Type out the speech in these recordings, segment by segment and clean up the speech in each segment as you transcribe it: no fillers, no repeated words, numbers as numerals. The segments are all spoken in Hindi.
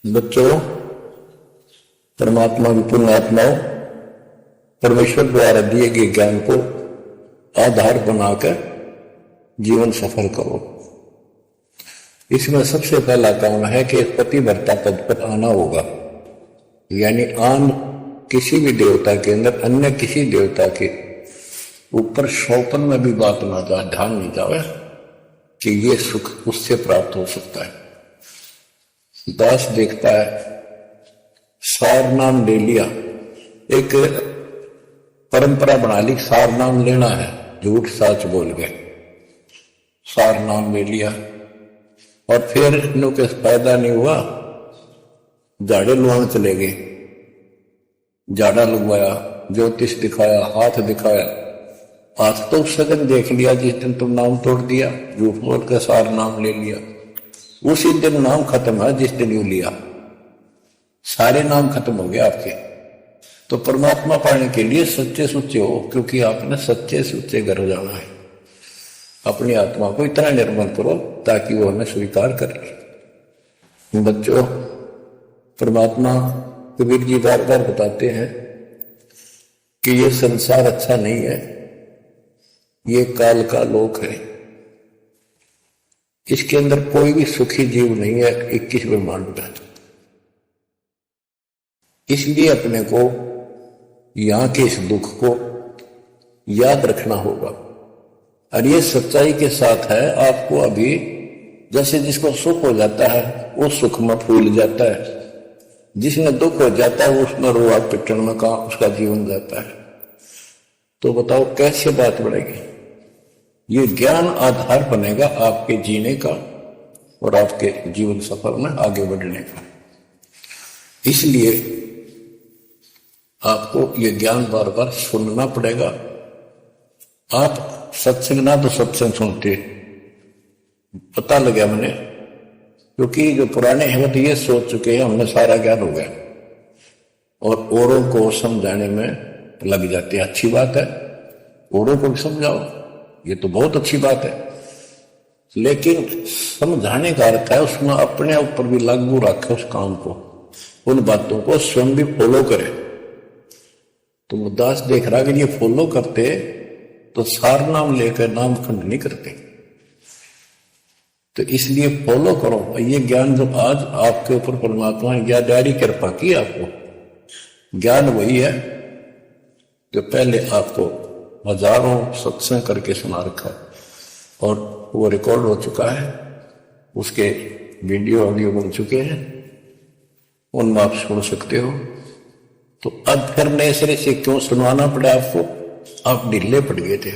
बच्चों, परमात्मा की पुण्य आत्माओं, परमेश्वर द्वारा दिए गए ज्ञान को आधार बनाकर जीवन सफल करो। इसमें सबसे पहला काम है कि पतिव्रता पद पर आना होगा, यानी आन किसी भी देवता के अंदर अन्य किसी देवता के ऊपर शौपन में भी बात ना जाए, ध्यान नहीं जाए कि ये सुख उससे प्राप्त हो सकता है। दास देखता है, सार नाम ले लिया, एक परंपरा बना ली, सार नाम लेना है, झूठ सच बोल गए, सार नाम ले लिया और फिर इनों के फायदा नहीं हुआ, झाड़े लुआने चले गए, झाड़ा लगवाया, ज्योतिष दिखाया, हाथ दिखाया, हाथ तो उस सगन देख लिया जिस दिन तुम नाम तोड़ दिया, झूठ बोल कर सार नाम ले लिया, उसी दिन नाम खत्म है जिस दिन यू लिया, सारे नाम खत्म हो गए आपके। तो परमात्मा पाने के लिए सच्चे सुच्चे हो, क्योंकि आपने सच्चे सुच्चे घर जाना है। अपनी आत्मा को इतना निर्मल करो ताकि वो हमें स्वीकार कर ले। बच्चों, परमात्मा कबीर जी बार बार बताते हैं कि ये संसार अच्छा नहीं है, ये काल का लोक है, इसके अंदर कोई भी सुखी जीव नहीं है 21 ब्रह्मांड में। इसलिए अपने को यहां के इस दुख को याद रखना होगा, और ये सच्चाई के साथ है। आपको अभी जैसे जिसको सुख हो जाता है वो सुख में फूल जाता है, जिसमें दुख हो जाता है उसमें रोआ पिटन में कहा उसका जीवन जाता है। तो बताओ कैसे बात बढ़ेगी? ये ज्ञान आधार बनेगा आपके जीने का और आपके जीवन सफर में आगे बढ़ने का। इसलिए आपको ये ज्ञान बार बार सुनना पड़ेगा। आप सत्संग ना तो सत्संग सुनते, पता लगा मैंने, क्योंकि जो पुराने हैं वो तो ये सोच चुके हैं हमने सारा ज्ञान हो गया, और औरों को समझाने में लग जाते हैं। अच्छी बात है, औरों को भी समझाओ, ये तो बहुत अच्छी बात है, लेकिन समझाने का अर्थ है उसमें अपने ऊपर भी लागू रखे उस काम को, उन बातों को स्वयं भी फॉलो करे। तो मुद्दास देख रहा कि ये फॉलो करते तो सार नाम लेकर नाम खंड नहीं करते। तो इसलिए फॉलो करो। ये ज्ञान जो आज आपके ऊपर परमात्मा ने गहरी कृपा की, आपको ज्ञान वही है जो पहले आपको हजारों सत्संग करके सुना रखा है, और वो रिकॉर्ड हो चुका है, उसके वीडियो ऑडियो बन चुके हैं, उनमें आप सुन सकते हो। तो अब फिर नए सिरे से क्यों सुनवाना पड़ा आपको? आप ढीले पड़ गए थे,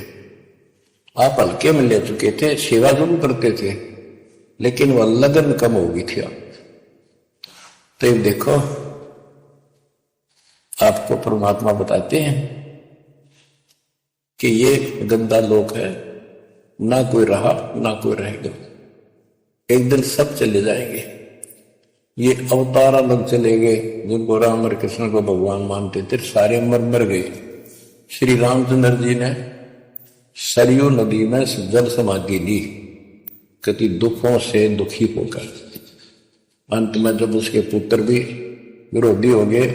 आप हल्के में ले चुके थे, सेवा जरूर करते थे, लेकिन वह लगन कम हो गई थी आप। तो ये देखो, आपको परमात्मा बताते हैं कि ये गंदा लोक है, ना कोई रहा ना कोई रहेगा, एक दिन सब चले जाएंगे। ये अवतार अलग चले गए, जिनको राम और कृष्ण को भगवान मानते थे, सारे मर गए। श्री रामचंद्र जी ने सरयू नदी में जल समाधि ली, कति दुखों से दुखी होकर। अंत में जब उसके पुत्र भी विरोधी हो गए,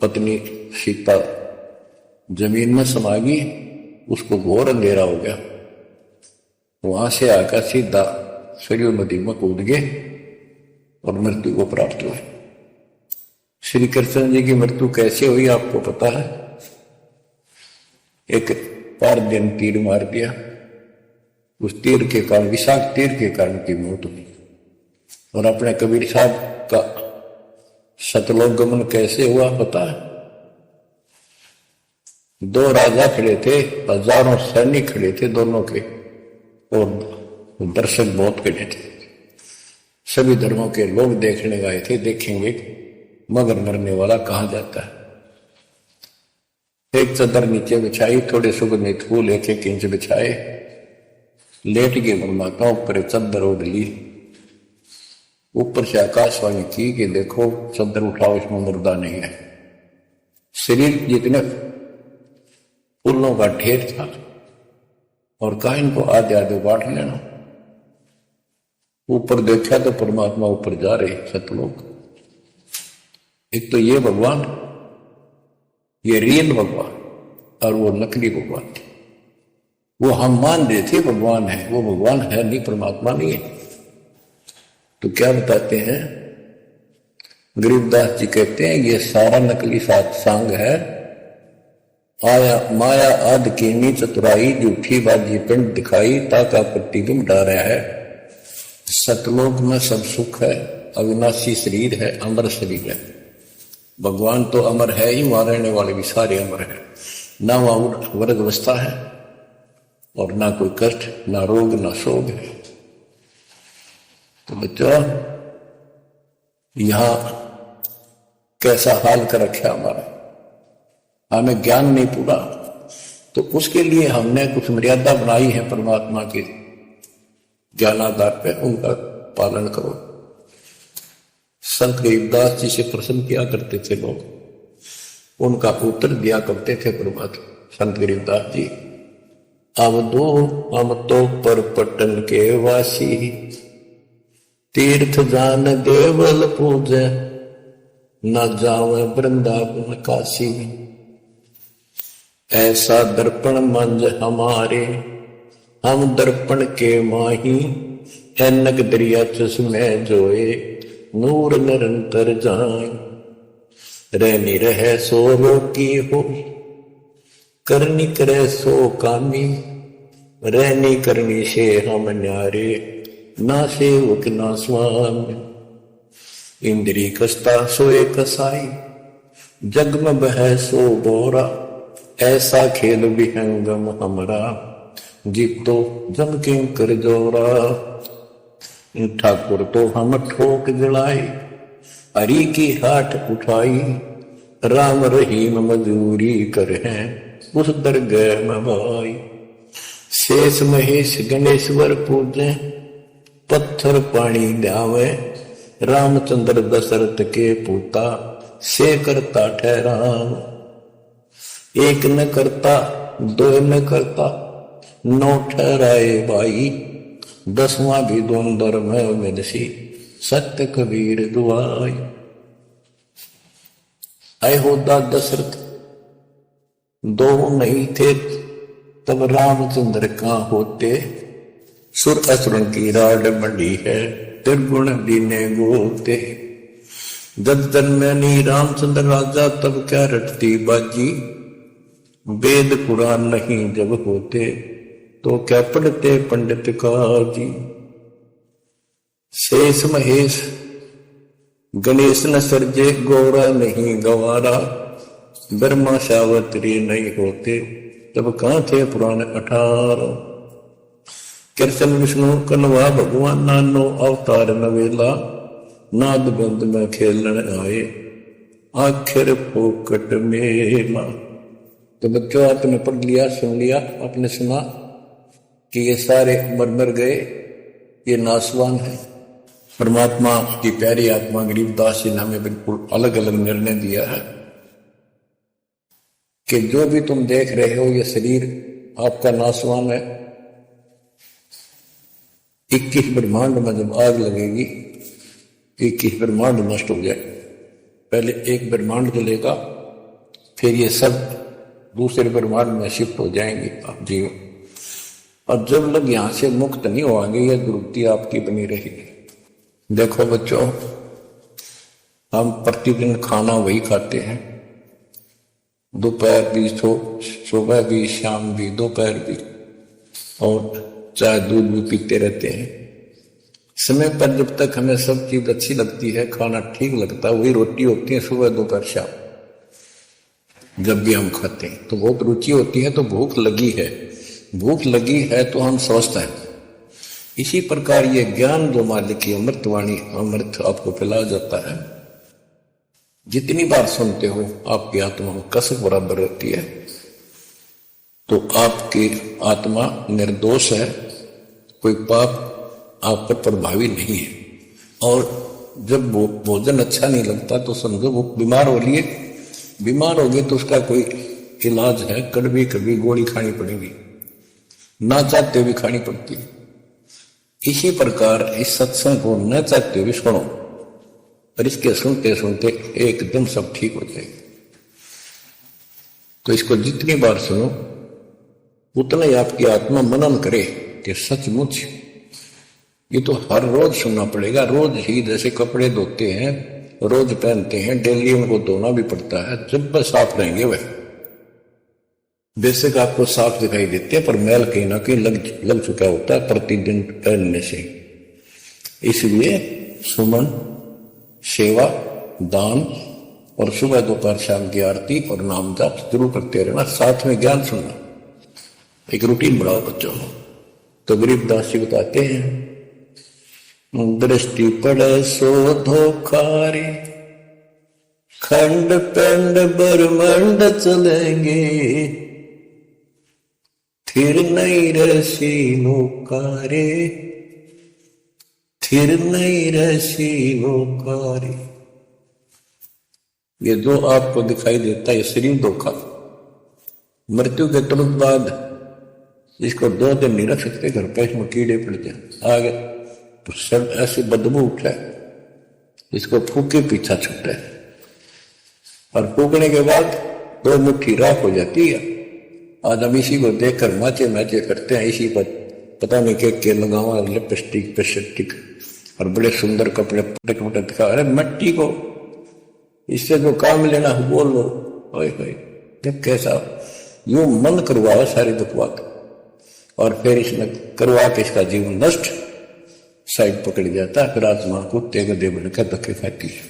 पत्नी सीता जमीन में समा गई, उसको घोर अंधेरा हो गया, वहां से आकर सीधा सरयू नदी में कूद गए और मृत्यु को प्राप्त हुए। श्री कृष्ण जी की मृत्यु कैसे हुई आपको पता है? एक पारदीन तीर मार दिया, उस तीर के कारण, विषाक्त तीर के कारण की मौत हुई। और अपने कबीर साहब का सतलोक गमन कैसे हुआ पता है? दो राजा खड़े थे, हजारों सैनिक खड़े थे दोनों के, और दर्शक बहुत खड़े थे, सभी धर्मों के लोग देखने गए थे, देखेंगे मगर मरने वाला कहां जाता है। एक चादर नीचे बिछाई, थोड़े सुगंधित फूल एक एक इंच बिछाए, लेट गए परमात्मा, ऊपर चादर ओढ़ ली, ऊपर से आकाशवाणी की कि देखो चादर उठाओ, इसमें मुर्दा नहीं है। शरीर जितने फूलों का ढेर था, और कहा इनको आधे आधे बांट लेना। ऊपर देखा तो परमात्मा ऊपर जा रहे सतलोक, एक तो ये भगवान, ये रियल भगवान, और वो नकली भगवान। वो हम मान रहे थे भगवान है, वो भगवान है नहीं, परमात्मा नहीं है। तो क्या बताते हैं गरीबदास जी, कहते हैं ये सारा नकली सत्संग है। आया माया आदि कीनी चतुराई, झूठी बाजी पिंड दिखाई, ताका प्रतिबिंब डा रहा है। सतलोक में सब सुख है, अविनाशी शरीर है, अमर शरीर है। भगवान तो अमर है ही, वहां रहने वाले भी सारे अमर है। ना वहां वर्ग अवस्था है, और ना कोई कष्ट, ना रोग, ना शोक है। तो बच्चों, यहां कैसा हाल कर रखा हमारा, हमें ज्ञान नहीं पूरा, तो उसके लिए हमने कुछ मर्यादा बनाई है परमात्मा के ज्ञानाधार पे, उनका पालन करो। संत गरीबदास जी से प्रश्न किया करते थे लोग, उनका उत्तर दिया करते थे परमात्मा संत गरीबदास जी। अब दो हम तो पर पटन के वासी, तीर्थ जान देवल पूजे, न जावे वृंदावन काशी। ऐसा दर्पण मंज हमारे, हम दर्पण के माही, ऐनक दरिया चश्मे जोए, नूर निरंतर जाए। रहनी रहे सो रोकी हो, करनी करे सो कामी, रहनी करनी से हम न्यारे, ना सेवक ना स्वामी। इंद्री कसता सोए कसाई, जग में बह सो बोरा, ऐसा खेल विहंगम हमरा, जीतो जम के कर जोरा। ठाकुर तो हम ठोक जलाए, हरि की हाथ उठाई, राम रहीम मजूरी कर हैं, उस दरगह में भाई। शेष महेश गणेश्वर पूजे, पत्थर पानी ल्यावे, रामचंद्र दशरथ के पूता, से करता ठहराव। एक न करता दो न करता, नौ ठहराए भाई, 10वां भी द्वंद्व में मिलसी, सत्य कबीर दुआई। आए होदा दशरथ दो नहीं थे, तब रामचंद्र का होते, सुर असुरन की राड मंडी है, त्रिगुण दीने गोते। जब जन्मनी रामचंद्र राजा, तब क्या रटती बाजी, वेद पुराण नहीं जब होते, तो क्या पढ़ते पंडित काजी। शेष महेश गणेश न सर्जे, गौरा नहीं गवारा, ब्रह्मा सावत्री नहीं होते, तब कहां थे पुराण 18। कृष्ण विष्णु कन्वा भगवान, नानो अवतार नवेला, नाद बंद में खेलन आए, आखिर फोकट मेला। तो बच्चों, आपने पढ़ लिया, सुन लिया, आपने सुना कि ये सारे मर गए, ये नासवान है। परमात्मा की प्यारी आत्मा गरीबदास जी ने हमें बिल्कुल अलग अलग निर्णय दिया है कि जो भी तुम देख रहे हो, ये शरीर आपका नासवान है। 21 ब्रह्मांड में जब आग लगेगी, 21 ब्रह्मांड नष्ट हो जाए। पहले एक ब्रह्मांड जलेगा, फिर ये सब दूसरे ब्रह्मांड में शिफ्ट हो जाएंगे आप जीव। और जब लोग यहां से मुक्त नहीं होंगे, ये दुर्गति आपकी बनी रहेगी। देखो बच्चों, हम प्रतिदिन खाना वही खाते हैं, दोपहर भी, सुबह भी, शाम भी, दोपहर भी, और चाय दूध भी पीते रहते हैं। समय पर जब तक हमें सब चीज अच्छी लगती है, खाना ठीक लगता है, वही रोटी होती है सुबह दोपहर शाम। जब भी हम खाते हैं तो बहुत रुचि होती है, तो भूख लगी है, भूख लगी है तो हम स्वस्थ हैं। इसी प्रकार ये ज्ञान जो मालिक की अमृतवाणी, अमृत आपको पिलाया जाता है, जितनी बार सुनते हो आपकी आत्मा में कसक बराबर रहती है। तो आपकी आत्मा निर्दोष है, कोई पाप आप पर प्रभावी नहीं है। और जब भोजन अच्छा नहीं लगता तो समझो वो बीमार हो लिए, बीमार हो गए तो उसका कोई इलाज है, कड़वी कड़वी गोली खानी पड़ेगी, ना चाहते हुए खानी पड़ती है। इसी प्रकार इस सत्संग को न चाहते हुए सुनो, और इसके सुनते सुनते एकदम सब ठीक हो जाएगा। तो इसको जितनी बार सुनो उतना ही आपकी आत्मा मनन करे कि सचमुच ये तो हर रोज सुनना पड़ेगा। रोज ही जैसे कपड़े धोते हैं, रोज पहनते हैं, डेली उनको धोना भी पड़ता है, जब बस साफ रहेंगे वह बेशक आपको साफ दिखाई देते हैं, पर मैल कहीं ना कहीं लग चुका होता है प्रतिदिन पहनने से। इसलिए सुमन, सेवा, दान और सुबह दोपहर शाम की आरती और नाम जाप जरूर करते रहना, साथ में ज्ञान सुनना। एक रूटीन बढ़ाओ बच्चों। तो गरीबदास जी बताते हैं, दृष्टि पड़े सो धोखारे, खंड पेंड ब्रह्मांड चलेंगे, थिर नहीं रसी नौकारे, थिर नहीं रसी नौकारे। ये जो आपको दिखाई देता है ये शरीर धोखा, मृत्यु के तुरंत बाद इसको 2 दिन नहीं रख सकते घर पे, इसमें कीड़े पड़ जाए, आगे तो सब ऐसी बदबू उठे, इसको फूके पीछा छूटे और फूकने के बाद 2 मुट्ठी राख हो जाती है। आज हम इसी को देखकर माचे मैचे करते हैं, इसी पर पता नहीं के लगावा, लिपस्टिक पेस्टिक और बड़े सुंदर कपड़े पटक दिखा। अरे मिट्टी को इससे जो काम लेना है बोल लो। जब कैसा यूं मन करवाओ सारी दुखवात, और फिर इसमें करवा के इसका जीवन नष्ट साइड पकड़ जाता है, फिर आत्मा को तेग दे बनकर धक्के खाती है।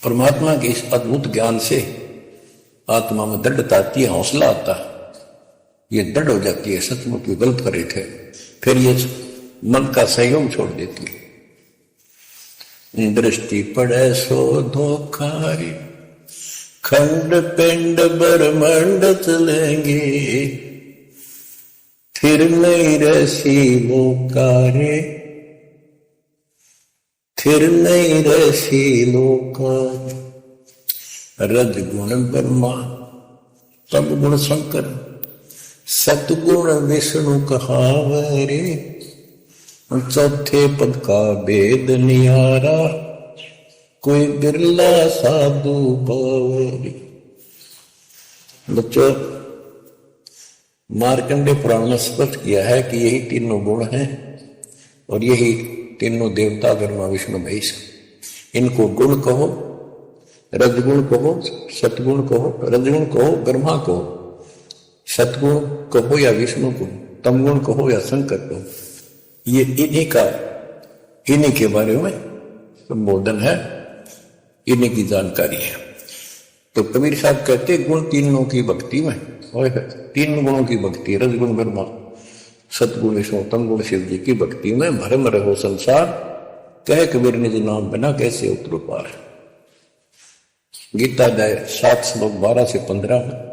परमात्मा के इस अद्भुत ज्ञान से आत्मा में दृढ़ता आती है, हौसला आता है, ये दृढ़ हो जाती है, सचमुच की गलत कर रहे थे, फिर ये मन का सहयोग छोड़ देती है। दृष्टि पड़े सो धोखारी, खंड पिंड ब्रह्मांड चलेंगे, फिर नहीं रसी लोकारे, फिर नहीं रसी लोकारे। रजगुण ब्रह्मा तब गुण शंकर, सतगुण विष्णु कहावरे, चौथे पद का वेद नियारा, कोई बिरला साधु पावरी। बच्चों, मार्कंडे पुराण में स्पष्ट किया है कि यही तीनों गुण हैं और यही तीनों देवता ब्रह्मा विष्णु महेश। इनको गुण कहो, रजगुण कहो, सतगुण कहो, रजगुण कहो ब्रह्मा कहो, सतगुण कहो या विष्णु कहो, तमगुण कहो या शंकर कहो, ये इन्हीं के बारे में संबोधन है, इन्हीं की जानकारी है। तो कबीर साहब कहते गुण तीनों की भक्ति में, और 3 गुणों की भक्ति, रजगुण ब्रह्मा, सतगुण विष्णु, तमगुण शिव जी की भक्ति में भरम रहो संसार, कहे कबीर निज नाम बिना कैसे उतरो पार। गीता अध्याय 7 श्लोक 12 से 15 में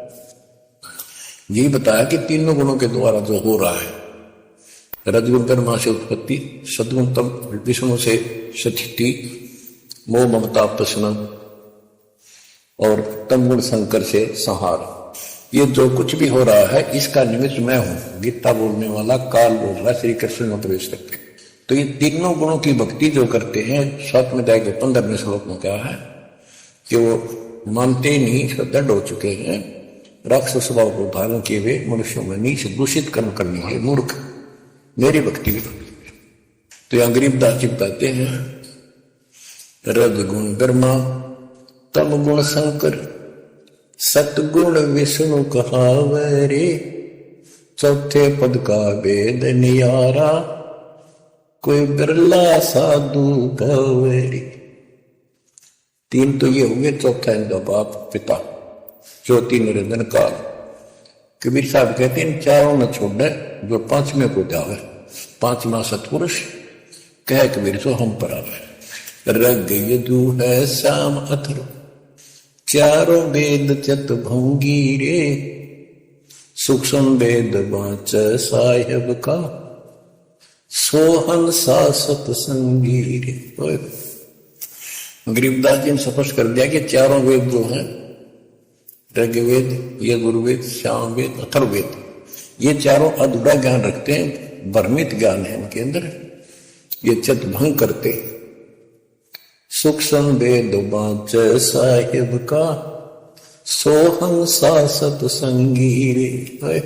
ये बताया कि तीनों गुणों के द्वारा जो हो रहा है, रजगुण ब्रह्मा से उत्पत्ति, सद्गुण तम विष्णु से स्थिति, मोह ममता प्रश्न, और तमगुण शंकर से संहार। ये जो कुछ भी हो रहा है इसका निमित्त मैं हूं। गीता बोलने वाला काल बोल रहा है, श्री कृष्ण में प्रवेश करते। तो ये तीनों गुणों की भक्ति जो करते हैं, 7वें अध्याय के 15वें श्लोक में क्या है कि वो मानते नहीं, दृढ़ हो चुके हैं, राक्षस स्वभाव को धारण किए हुए मनुष्यों में नीच दूषित कर्म करनी है, मूर्ख, मेरी भक्ति भी। तो यहां गरीबदास जी बताते हैं, रजगुण ब्रह्मा तम गुण शंकर, सतगुण विष्णु कहावरे, चौथे पद का वेद नियारा, कोई बिरला साधु पावरी। 3 तो ये हुए, चौथा इनका बाप पिता, ज्योति निरंजन काल। कबीर साहब कहते हैं 4 न छोड़े जो 5वें को जावे, 5वां सतपुरुष कह कबीर सो हम पर आवे। रग यदु है श्याम अथर्व, 4 वेद चत भंगी रे, सूक्ष्म वेद बाच साहेब का, सोहन सा सतसंगी रे। गरीबदास जी ने स्पष्ट कर दिया कि 4 वेद जो हैं, ऋग्वेद, यजुर्वेद, सामवेद, अथर्ववेद, ये 4 अधूरा ज्ञान रखते हैं, भ्रमित ज्ञान है इनके अंदर, ये चित भंग करते, सूक्ष्म वेद बाँच साहिब का, सोहंसा सतसंगी रे।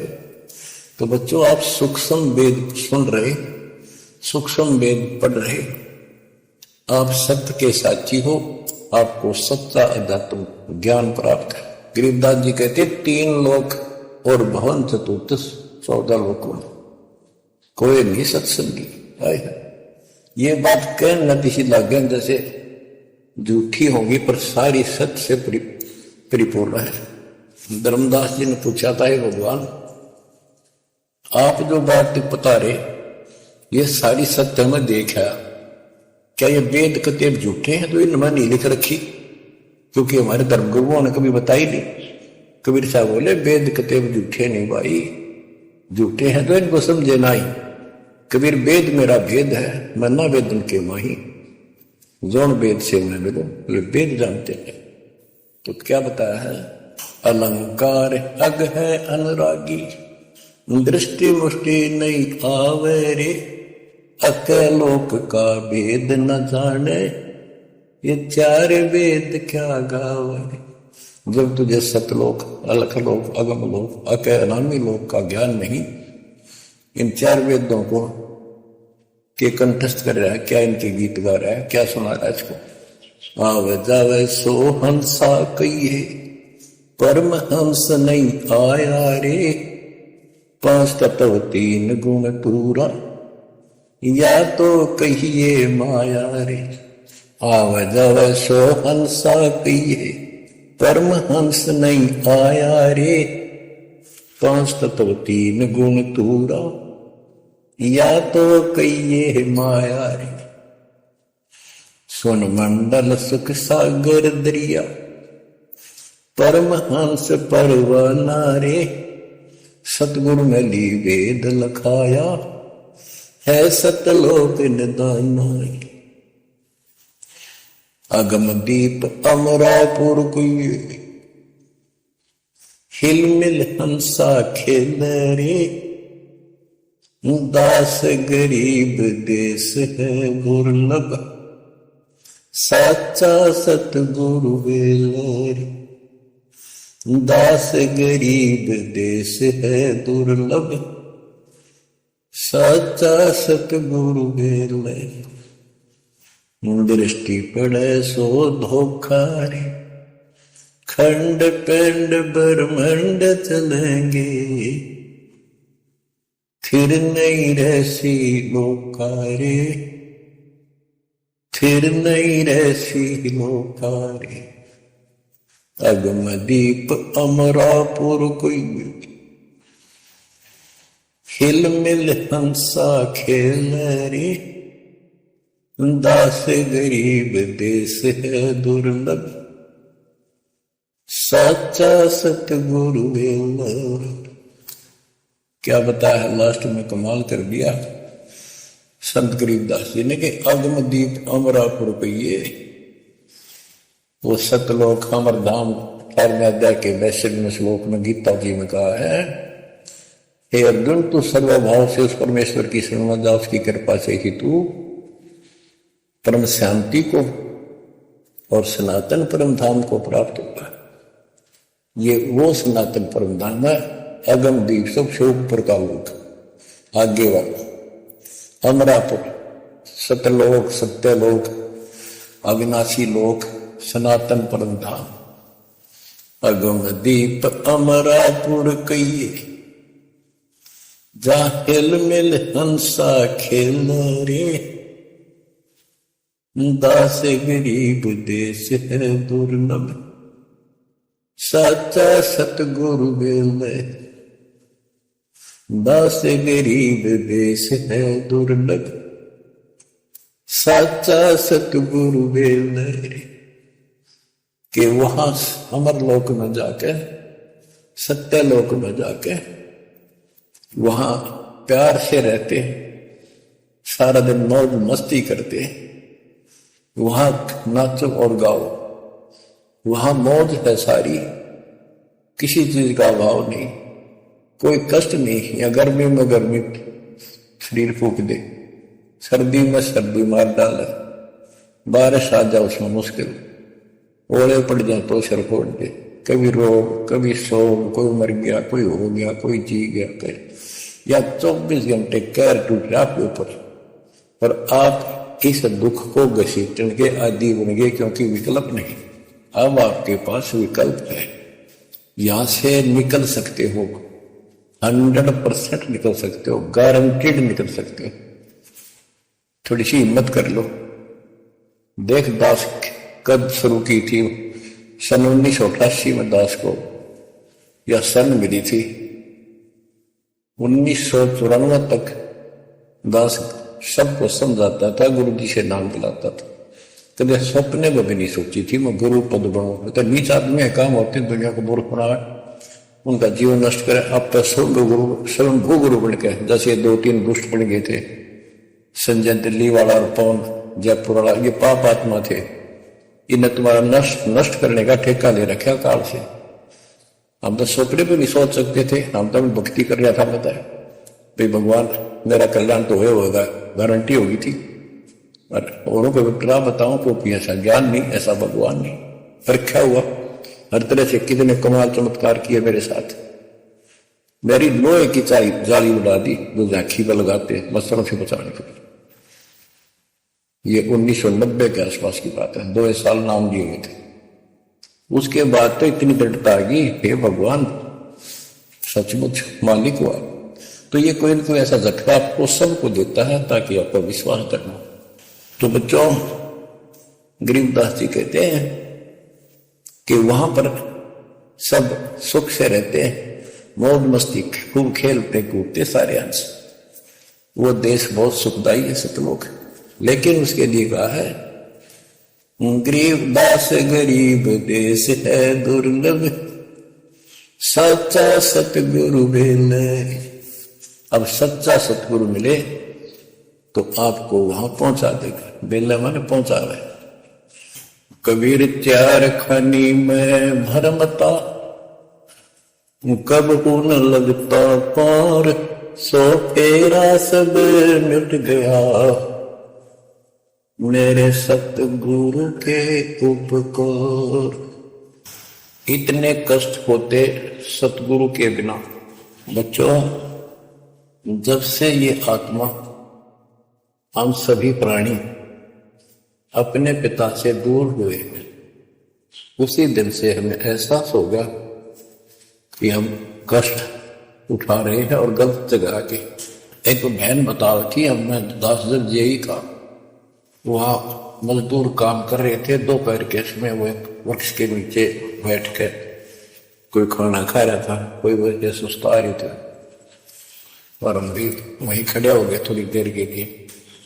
तो बच्चों, आप सूक्ष्म वेद सुन रहे, सूक्ष्म वेद पढ़ रहे, आप सत्य के साक्षी हो, आपको सच्चा अध्यात्म ज्ञान प्राप्त है। गरीबदास जी कहते 3 लोक और भवन चतुर्थ 14 लोकों में कोई नहीं सत्संगी। ये बात कहना किसी लागे जैसे झूठी होगी, पर सारी सत्य से परिपूर्ण है। धर्मदास जी ने पूछा था, हे भगवान, आप जो बात बता रहे ये सारी सत्य में देखा, क्या ये वेद कतेब झूठे हैं तो इनमें नहीं लिख रखी? क्योंकि हमारे धर्म गुरुओं ने कभी बताई नहीं। कबीर साहब बोले वेद कतेब झूठे नहीं भाई, झूठे हैं तो इनको समझे ना ही। कबीर वेद मेरा भेद है, मैं ना वेदन के माही, जौन वेद से मैं मिलो, वेद जानते हैं। तो क्या बताया है? अलंकार अग है अनुरागी, दृष्टि मुष्टि नहीं आवे रे, अकलोक का भेद न जाने, ये 4 वेद क्या गावे। जब तुझे सतलोक, अलखलोक, अगमलोक, अनामी लोक का ज्ञान नहीं, इन 4 वेदों को के कंठस्थ कर रहा है, क्या इनके गीत गा रहा है, क्या सुना रहा है इसको? आवे जावे सो हंसा कहिए, परम हंस नहीं आया रे, 5 तत्व 3 गुण पूरा, या तो कहिए माया रे। आवे जावे सो हंसा कहिए, परम हंस नहीं आया रे, 5 तत्व 3 गुण तूरा, या तो कहिए माया रे। सुन मंडल सुख सागर दरिया, परम हंस परवाना रे, सतगुरु में ली वेद लखाया, है सतलोक निदाना रे। अगम दीप अमरापुर कुए, हिल मिल हंसा खेल रे, दास गरीब देश है दुर्लभ, साचा सतगुरु वेलरी। दास गरीब देश है दुर्लभ, साचा सतगुरु वेलरी। दृष्टि पड़े सो धोखा रे, खंड पिंड ब्रह्मंड चलेंगे, फिर नहीं रहसी लोकारे, फिर नहीं रहसी लोकारे। अगम दीप अमरापुर कोई, हिल मिल हंसा खेल रे, दास गरीब देश है दुर्लभ, साचा सतगुरु वेलरी। क्या बताया है लास्ट में, कमाल कर दिया संत गरीबदास जी ने कि अगम दीप अमरापुर कहिए, वो सतलोक अमर धाम 18वें अध्याय के 62वें श्लोक में गीता जी में कहा है, हे अर्जुन, तू सर्वभाव से उस परमेश्वर की शरण में जा, उसकी कृपा से ही तू परम शांति को और सनातन परम धाम को प्राप्त होगा। ये वो सनातन परम धाम है, अगम दीप सबसे ऊपर का लोक, आगे वाला अमरापुर, सतलोक, सत्यलोक, अविनाशी लोक, सनातन परम धाम। अगम दीप अमरापुर कहिए, जा हिल मिल हंसा खेल रे, दास गरीब देश है दुर्लभ, साचा सतगुरु वेलरी। दास गरीब देश है दुर्लभ, साचा सतगुरु वेलरी। कि वहां अमर लोक में जाके, सत्य लोक में जाके, वहां प्यार से रहते, सारा दिन मौज मस्ती करते, वहां नाचो और गाओ, वहां मौज है सारी, किसी चीज का अभाव नहीं, कोई कष्ट नहीं। या गर्मी में गर्मी शरीर फूक दे, सर्दी में सर्दी मार डाले, बारिश आ जाए उसमें मुश्किल, ओले पड़ जाए तो सर फोड़ दे, कभी रोग कभी शोक, कोई मर गया कोई हो गया कोई जी गया कोई, या 24 घंटे कैर टूट रहा आपके ऊपर। पर आप इस दुख को घसीटने के आदि बन गए, क्योंकि विकल्प नहीं। अब आपके पास विकल्प है, यहां से निकल सकते हो, 100% निकल सकते हो, गारंटीड निकल सकते हो। थोड़ी सी हिम्मत कर लो। देख दास कब शुरू की थी, सन 1988 में दास को यह सन मिली थी। 1994 तक दास सबको समझाता था, गुरु जी से नाम दिलाता था। कभी सपने में भी नहीं सोची थी मैं गुरु पद बनूं। तो नीच आदमी काम होते दुनिया को मूर्ख बनाए, उनका जीवन नष्ट करे। अब तो स्वयंभू गुरु बन के, जैसे 2-3 दुष्ट बन गए थे, संजय दिल्ली वाला और पवन जयपुर वाला, ये पाप आत्मा थे। इन्हें तुम्हारा नष्ट करने का ठेका ले रखा काल से। हम तो सपने भी नहीं सोच सकते थे, हम तो भक्ति कर रहा था, बताया भाई भगवान मेरा कल्याण तो होगा, गारंटी होगी थी। और औरों को विक्रा बताऊं तो ऐसा ज्ञान नहीं, ऐसा भगवान नहीं। परीक्षा हुआ हर तरह से, कितने कमाल चमत्कार किए मेरे साथ। मेरी लोहे की जाली उड़ा दी जो झांकी में लगाते मच्छरों से बचाने के लिए। ये 1990 के आसपास की बात है, 2 साल नाम दिए गए थे। उसके बाद तो इतनी दृढ़ता आ गई, हे भगवान सचमुच मालिक हुआ। तो ये कोई ना कोई ऐसा झटका आपको सबको देता है ताकि आपको विश्वास करना। तो बच्चों, गरीबदास जी कहते हैं कि वहां पर सब सुख से रहते हैं, मौज मस्ती खूब खेलते कूदते सारे अंश। वो देश बहुत सुखदायी है सतलोक, लेकिन उसके लिए कहा है गरीबदास गरीब देश है दुर्लभ, सच्चा सतगुरु मिले। अब सच्चा सतगुरु मिले तो आपको वहां पहुंचा देगा। बेला माने पहुंचा रहे। कबीर 4 खानी में भरमता, कब उन लगता पार, सो तेरा सब मिट गया, मेरे सतगुरु के उपकार। इतने कष्ट होते सतगुरु के बिना। बच्चों, जब से ये आत्मा, हम सभी प्राणी अपने पिता से दूर हुए, उसी दिन से हमें एहसास होगा कि हम कष्ट उठा रहे हैं और गलत जगह के। एक बहन बता रही थी, हमने 10 दिन यही था, वहां मजदूर काम कर रहे थे, दोपहर के समय वो एक वृक्ष के नीचे बैठ के कोई खाना खा रहा था, कोई वजह सुस्ता रही था, और हम भी वहीं खड़े हो गए थोड़ी देर के लिए।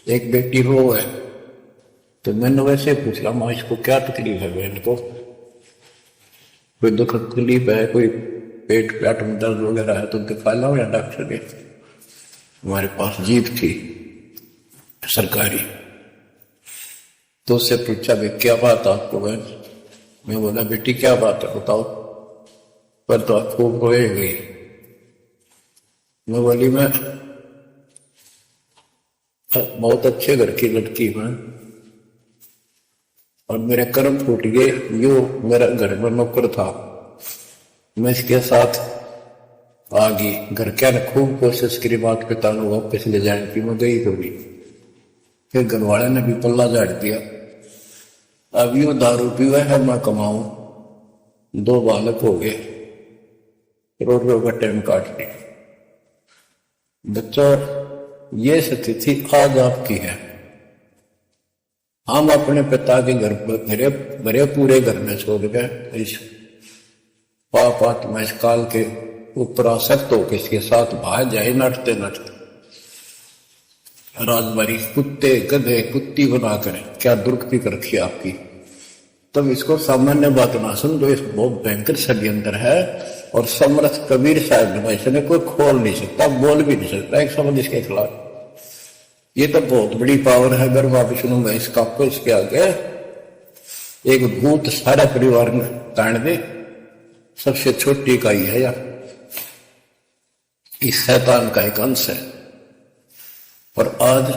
एक बेटी रो है, तो मैंने वैसे पूछा, माँ इसको क्या तकलीफ है बहन को, कोई दुख तकलीफ है, कोई पेट में दर्द वगैरह है तो दिखा लो या डॉक्टर के। हमारे पास जीप थी सरकारी, तो उससे पूछा भाई क्या बात आपको बहन। मैं बोला बेटी क्या बात है बताओ, पर तो आप खूब रोए गई। मैं बोली मैं बहुत अच्छे घर की लड़की हूं और मेरे कर्म फूट गए। यो मेरा घर में नौकर था, मैं इसके साथ आ गई। घर क्या ने खूब कोशिश करी बात पिता को वापस ले जाने की, मैं गई कभी। फिर घर वाले ने भी पल्ला झाड़ दिया। अब यू दारू पीवा है, मैं कमाऊं, 2 बालक हो गए, रोड का टाइम काट लिया। बच्चों, ये स्थिति आज आपकी है। हम अपने पिता के घर पर भरे पूरे घर में छोड़ गए, इस पाप आत्मा इस काल के ऊपर आसक्त हो किसके साथ भाग जाए नटते नटते। राजबारी कुत्ते गधे कुत्ती बनाकर क्या दुर्गति कर रखी आपकी। तब इसको सामान्य बात ना समझो, इस बहुत भयंकर षड्यंत्र है। और समर्थ कबीर साहब ने इसने कोई खोल नहीं सकता, बोल भी नहीं सकता एक शब्द इसके खिलाफ। ये तो बहुत बड़ी पावर है। अगर मैं विष्णु में इसका आपको इसके आगे एक भूत सारा परिवार में ताड़ दे, सबसे छोटी इकाई है यार, इस शैतान का एक अंश है। और आज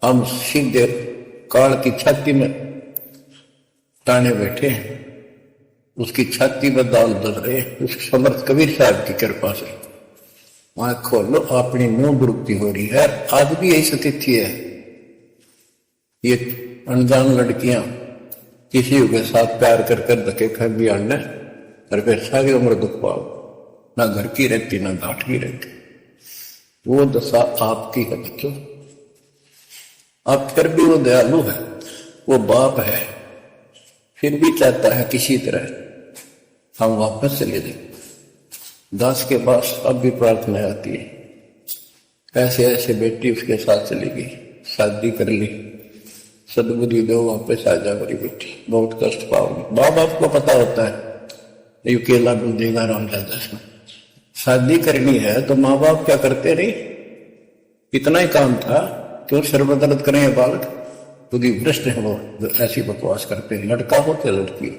हम सीधे काल की छाती में ताने बैठे हैं, उसकी छाती में दाल दल रहे, उस समर्थ कबीर साहब की कृपा से आंख खोलो, अपनी नो गुरुति हो रही है। आज भी यही स्थिति है। ये अनजान लड़कियां किसी के साथ प्यार कर कर धके खा भी आने और फिर सारी उम्र दुख पाओ, ना घर की रहती ना घाट की रहती। वो दशा आपकी है बच्चों। अब फिर भी वो दयालु है, वो बाप है, फिर भी चाहता है किसी तरह हम वापस चले जाए। दास के पास अब भी प्रार्थना आती है, ऐसे ऐसे बेटी उसके साथ चली गई, शादी कर ली, सदबुद्धि दो, वापस आ जा मेरी बेटी, बहुत कष्ट पाओगे। माँ बाप को पता होता है ये केला दूध देगा रामदादा से। शादी करनी है तो माँ बाप क्या करते रहे, इतना ही काम था, क्यों सर्वदर्द करें ये बालक, बुद्धि भ्रष्ट है वो, ऐसी बकवास करते हैं, लड़का हो या लड़की हो।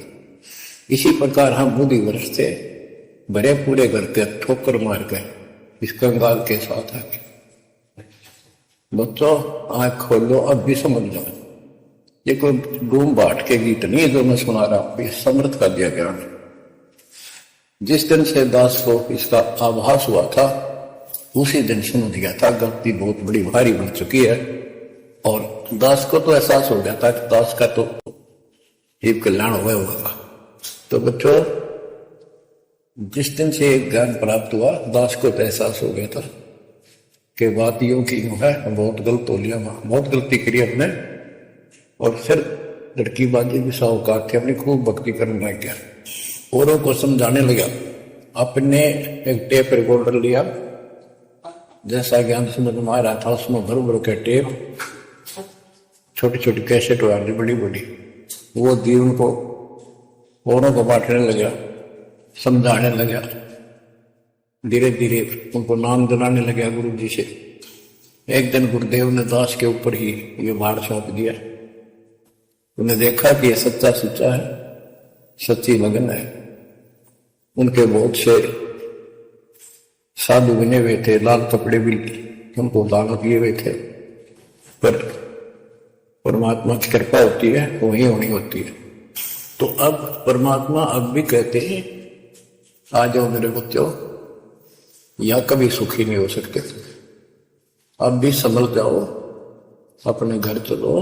इसी प्रकार हम बुद्धि भ्रष्ट थे, बड़े पूरे करके ठोकर मार गए इस कंगाल के साथ आके। बच्चों आंख खोलो, अब भी समझ जाओ, ये कोई डूम बाट के गीत नहीं है जो मैं सुना रहा हूं, ये समर्थ का दिया ज्ञान। जिस दिन से दास को इसका आभास हुआ था उसी दिन समझ गया था गलती बहुत बड़ी भारी बन चुकी है, और दास को तो एहसास हो गया था कि दास का तो जीव कल्याण हुआ होगा। तो बच्चों जिस दिन से ज्ञान प्राप्त हुआ, दास को तो एहसास हो गया था कि बात यूं की यूं है, बहुत गलत हो लिया, बहुत गलती करी हमने। और फिर लड़की बाजी भी साहूकार थे, अपनी खूब भक्ति करने लग गया, औरों को समझाने लगा। अपने एक टेप रिकॉर्डर लिया, जैसा ज्ञान समझ में आ रहा था उसमें भर भर के टेप, छोटी छोटी कैसेट वाली बड़ी बड़ी, वो दी उनको, औरों को बांटने लगा, समझाने लगा, धीरे धीरे उनको नाम दिलाने लगा गुरु जी से। एक दिन गुरुदेव ने दास के ऊपर ही ये भार सौंप दिया। उन्हें देखा कि ये सच्चा सुच्चा है, सच्ची लगन है। उनके बहुत से साधु बने हुए थे, लाल कपड़े भी उनको दान किए हुए थे, पर परमात्मा की कृपा होती है, वही होनी होती है। तो अब परमात्मा अब भी कहते हैं आ जाओ मेरे बच्चों, या कभी सुखी नहीं हो सकते, अब भी संभल जाओ, अपने घर चलो,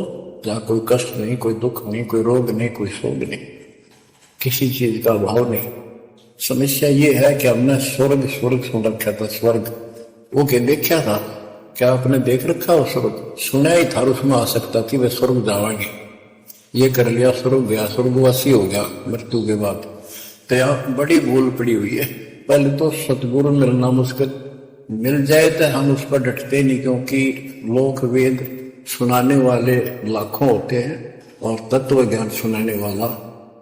जहां कोई कष्ट नहीं, कोई दुख नहीं, कोई रोग नहीं, कोई शोक नहीं, किसी चीज का अभाव नहीं। समस्या ये है कि हमने स्वर्ग स्वर्ग सुन रखा था, स्वर्ग वो क्या देखा था, क्या आपने देख रखा हो स्वर्ग, सुना ही था, उसमें आ सकता थी वे स्वर्ग जावांगे, ये कर लिया स्वर्ग गया, स्वर्गवासी हो गया मृत्यु के बाद। तो यहाँ बड़ी भूल पड़ी हुई है। पहले तो सतगुरु मिलना मुश्किल, मिल जाए तो हम उस पर डटते नहीं, क्योंकि लोक वेद सुनाने वाले लाखों होते हैं और तत्व ज्ञान सुनाने वाला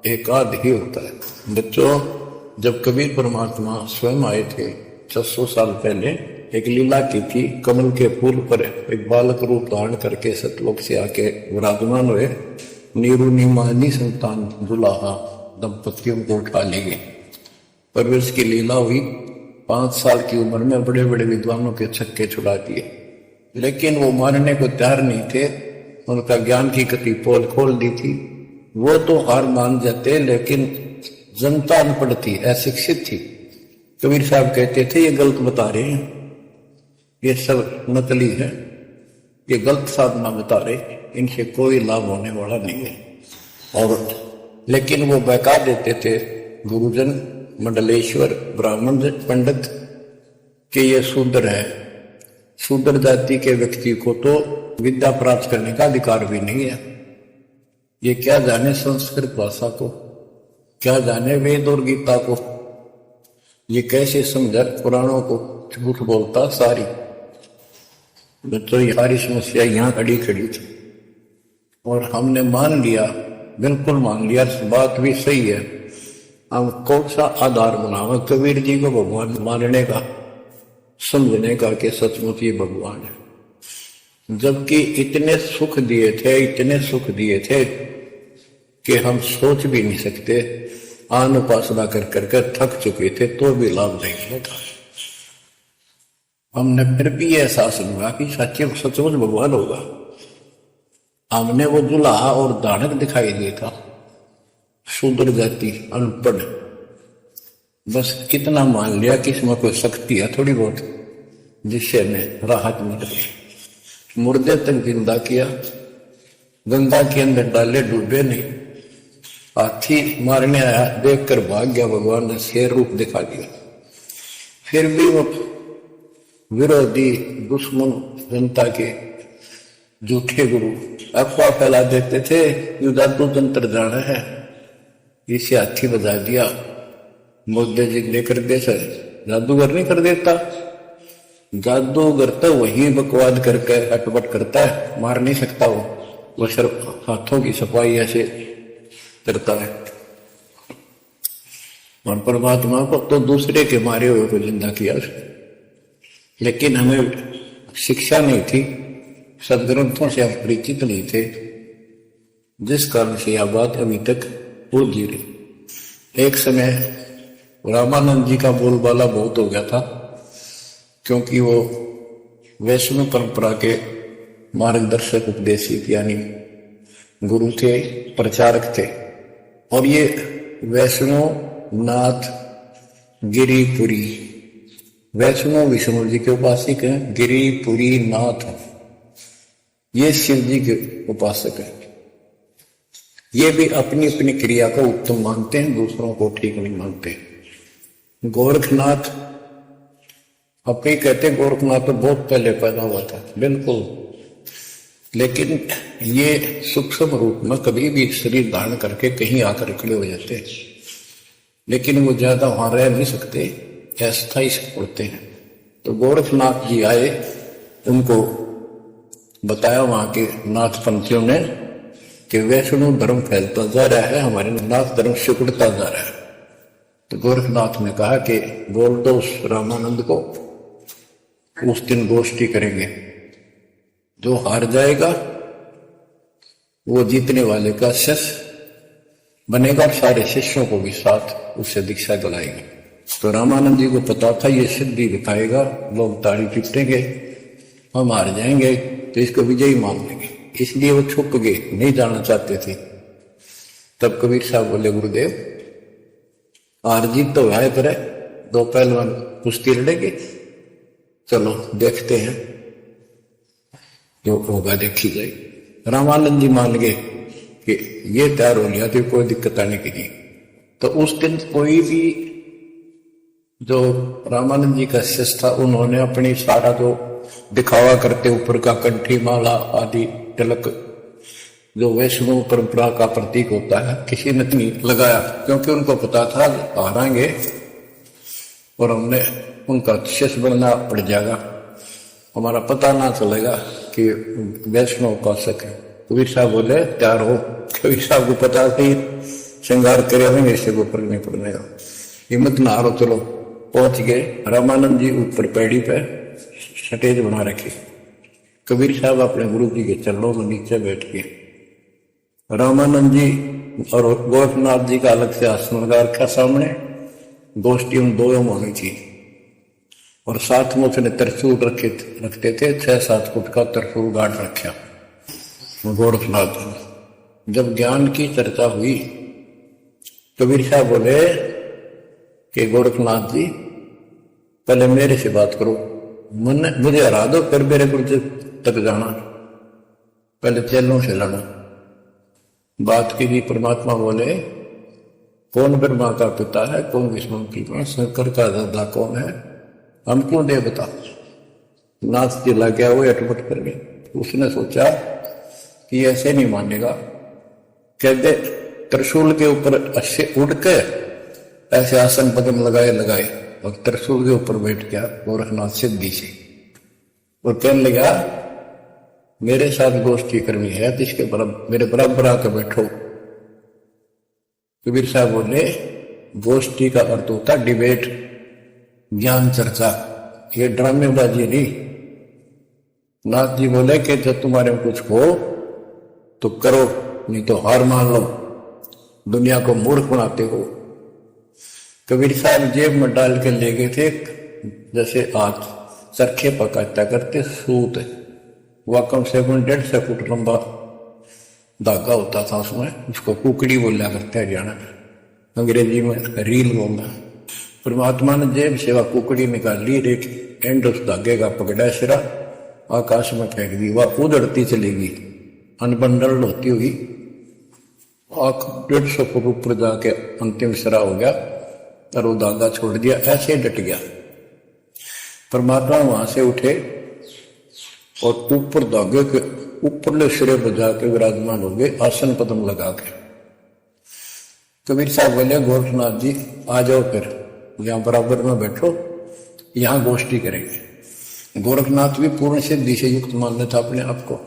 एक आध ही होता है। बच्चों जब कबीर परमात्मा स्वयं आए थे 600 साल पहले, एक लीला की थी, कमल के फूल पर एक बालक रूप धारण करके सतलोक से आके विराजमान हुए, नीरू नीमानी संतान दुलाहा दंपतियों को उठा ले गए। परवरिश की लीला हुई, 5 साल की उम्र में बड़े बड़े विद्वानों के छक्के छुड़ा दिए, लेकिन वो मानने को तैयार नहीं थे। उनका ज्ञान की गति पोल खोल दी थी, वो तो हार मान जाते, लेकिन जनता अनपढ़ थी, अशिक्षित थी। कबीर साहब कहते थे ये गलत बता रहे हैं, ये सब नकली है, ये गलत साधना बता रहे, इनसे कोई लाभ होने वाला नहीं है। और लेकिन वो बहका देते थे गुरुजन, मंडलेश्वर, ब्राह्मण पंडित कि ये शूद्र है, शूद्र जाति के व्यक्ति को तो विद्या प्राप्त करने का अधिकार भी नहीं है। ये क्या जाने संस्कृत भाषा को, क्या जाने वेद और गीता को, ये कैसे समझा पुराणों को, झूठ बोलता सारी। बच्चों ये सारी समस्या यहाँ खड़ी खड़ी थी और हमने मान लिया, बिल्कुल मान लिया, बात भी सही है। हम कौन सा आधार बनावे कबीर जी को भगवान मानने का, समझने का कि सचमुच ये भगवान है, जबकि इतने सुख दिए थे, इतने सुख दिए थे कि हम सोच भी नहीं सकते। आन उपासना कर करके थक चुके थे तो भी लाभ नहीं होता। हमने फिर भी एहसास हुआ कि सच्चे सचमुच भगवान होगा। हमने वो दुल्हा और दानक दिखाई दिया था, शूद्र जाति अनपढ़, बस कितना मान लिया कि इसमें कोई शक्ति है थोड़ी बहुत जिससे हमें राहत मिल गई। मुर्दे तक जिंदा किया, गंगा के अंदर डाले, डूबे नहीं। हाथी मारने आया, देखकर भाग गया, भगवान ने शेर रूप दिखा दिया। फिर भी वो विरोधी दुश्मन जनता के झूठे गुरु अफवाह फैला देते थे, यू जादू तंत्र जाना है, इसे हाथी बजा दिया। मोदी जी लेकर दे सर जादूगर नहीं कर देता, जादूगर तो वही बकवाद करके अटपट करता है, मार नहीं सकता वो सिर्फ हाथों की सफाई ऐसे करता है। और परमात्मा को तो दूसरे के मारे हुए को जिंदा किया उसने। लेकिन हमें शिक्षा नहीं थी, सदग्रंथों से हम परिचित नहीं थे, जिस कारण से यह बात अभी तक उलझी रही। एक समय रामानंद जी का बोलबाला बहुत हो गया था, क्योंकि वो वैष्णव परंपरा के मार्गदर्शक उपदेशित यानी गुरु थे, प्रचारक थे। और ये वैष्णव नाथ गिरिपुरी, वैष्णव विष्णु जी के उपासक हैं, गिरिपुरी नाथ ये शिव जी के उपासक हैं। ये भी अपनी अपनी क्रिया को उत्तम मानते हैं, दूसरों को ठीक नहीं मानते। गोरखनाथ अपने कहते गोरखनाथ तो बहुत पहले पैदा हुआ था, बिल्कुल, लेकिन ये सूक्ष्म रूप में कभी भी शरीर धारण करके कहीं आकर खड़े हो जाते हैं, लेकिन वो ज्यादा वहां रह नहीं सकते, अस्थायी से पड़ते हैं। तो गोरखनाथ जी आए, उनको बताया वहां के नाथ पंथियों ने कि वैष्णव धर्म फैलता जा रहा है, हमारे नाथ धर्म सिकुड़ता जा रहा है। तो गोरखनाथ ने कहा कि बोल दो उस रामानंद को, उस दिन गोष्ठी करेंगे, जो हार जाएगा वो जीतने वाले का शिष्य बनेगा, और सारे शिष्यों को भी साथ उससे दीक्षा दिलाएंगे। तो रामानंद जी को पता था ये सिद्धि दिखाएगा, लोग ताड़ी पीटेंगे, हम हार जाएंगे, तो इसको विजयी मान लेंगे, इसलिए वो छुप गए, नहीं जाना चाहते थे। तब कबीर साहब बोले गुरुदेव हार जीत तो है, पर दो पहलवान कुश्ती लड़ेंगे, चलो देखते हैं, जो होगा देखी जाए। रामानंद जी मान गए कि ये तैयार हो गया तो कोई दिक्कत आने की नहीं। तो उस दिन कोई भी जो रामानंद जी का शिष्य था, उन्होंने अपनी सारा जो दिखावा करते ऊपर का कंठी माला आदि तिलक जो वैष्णव परंपरा का प्रतीक होता है, किसी ने नहीं लगाया, क्योंकि उनको पता था हारेंगे और हमने उनका शिष्य बनना पड़ जाएगा, हमारा पता ना चलेगा कि वैष्णव उपासक है। कबीर साहब बोले तैयार हो। कबीर साहब को पता थी श्रृंगार करे हमें इससे को फर्क नहीं पड़ने का, हिम्मत ना हारो, चलो पहुंच गए। रामानंद जी ऊपर पैड़ी पे स्टेज बना रखी, कबीर साहब अपने गुरु जी के चरणों में नीचे बैठ गए। रामानंद जी और गोरखनाथ जी का अलग से आसन लगा रखा सामने, गोष्ठी उन दोनों में होनी थी। और साथ में उसने त्रिशूल रखते थे, 6-7 फुट का त्रिशूल गाड़ रखा गोरखनाथ। जब ज्ञान की चर्चा हुई, कबीर साहब बोले कि गोरखनाथ जी पहले मेरे से बात करो, मुझे हरा दो, फिर मेरे गुरु तक जाना, पहले चेलों से लड़ना। बात की भी परमात्मा बोले कौन ब्रह्मा का पिता है, कौन विष्णु की मां, शंकर का दादा कौन है, हम क्यों दे बता। नाथ जी लग गया, वो अटपट कर गए। उसने सोचा कि ऐसे नहीं मानेगा, कहते त्रिशूल के ऊपर अच्छे उड़ के ऐसे आसन पदम लगाए और त्रिशूल के ऊपर बैठ गया गोरखनाथ सिद्धि से, और कहने लगा मेरे साथ गोष्ठी करनी है, जिसके मेरे बराबर आकर बैठो। कबीर साहब बोले गोष्ठी का अर्थ होता डिबेट, ज्ञान चर्चा, ये ड्रामेबाजी नहीं। नाथ जी बोले कि जब तुम्हारे में कुछ हो तो करो, नहीं तो हार मान लो, दुनिया को मूर्ख बनाते हो। कबीर साहब जेब में डाल के ले गए थे, जैसे आज चरखे पकाता करते सूत, वह कम से कम 150 फुट लंबा धागा होता था उसमें, उसको कुकड़ी बोला करते हरियाणा में, अंग्रेजी में रील बोलना। परमात्मा ने जेब से वह कुकड़ी निकाल ली, एक एंड उस धागे का पकड़ा सिरा, आकाश में फेंक दी, वह उड़ती चलेगी अनबंडल होती हुई, 150 फुट ऊपर जाके अंतिम सिरा हो गया और वो धागा छोड़ दिया, ऐसे डट गया। परमात्मा वहां से उठे और ऊपर धागे के ऊपरले सिरे बजा के विराजमान हो गए, आसन पद्म लगा के। कबीर साहब बोले गोरखनाथ जी आ जाओ, फिर यहां बराबर में बैठो, यहां गोष्ठी करेंगे। गोरखनाथ भी पूर्ण सिद्धि से युक्त मानने था अपने आप को।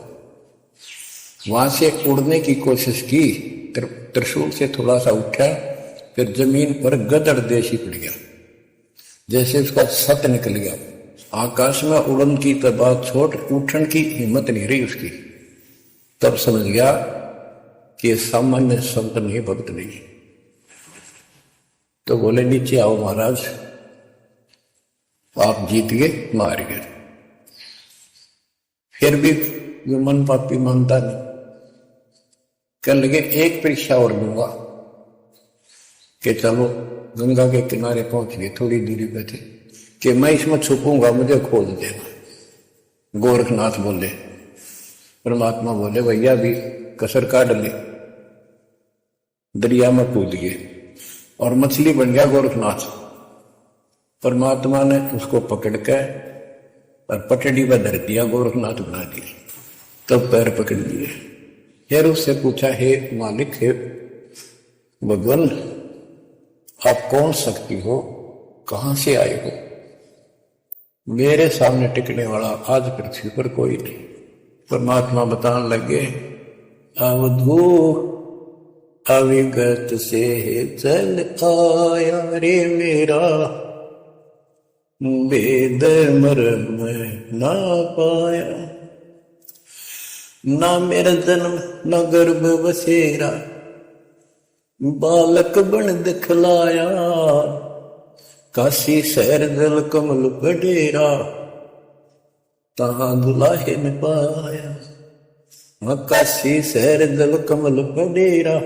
वहां से उड़ने की कोशिश की, त्रिशूल से थोड़ा सा उठा, फिर जमीन पर गदड़ देश ही पड़ गया, जैसे उसका सत निकल गया। आकाश में उड़न की तो बात छोड़, उठन की हिम्मत नहीं रही उसकी। तब समझ गया कि ये सामान्य संत नहीं, भक्त नहीं। तो बोले नीचे आओ महाराज, आप जीत गए, मार गए। फिर भी जो मन पापी मानता नहीं, कह लगे एक परीक्षा और दूंगा कि चलो गंगा के किनारे पहुंच गए, थोड़ी दूरी पे थे, कि मैं इसमें छुपूंगा, मुझे खोज देना। गोरखनाथ बोले, परमात्मा बोले भैया भी कसर काट ले, दरिया में कूद गए और मछली बन गया गोरखनाथ। परमात्मा ने उसको पकड़ के और पटड़ी पर धर दिया, गोरखनाथ बना दिया। तब पैर पकड़ लिए, फिर उससे पूछा, हे मालिक, हे भगवान, आप कौन शक्ति हो, कहां से आए हो? मेरे सामने टिकने वाला आज पृथ्वी पर कोई नहीं। परमात्मा बताने लगे, अवधू अविगत से चल आया रे मेरा, वेद मर्म ना पाया, ना मेरा जन्म न गर्भ बसेरा, बालक बन दिखलाया, काशी शहर जल कमल बडेरा, तहां दुलाहे न पाया। काशी शहर जल कमल बडेरा,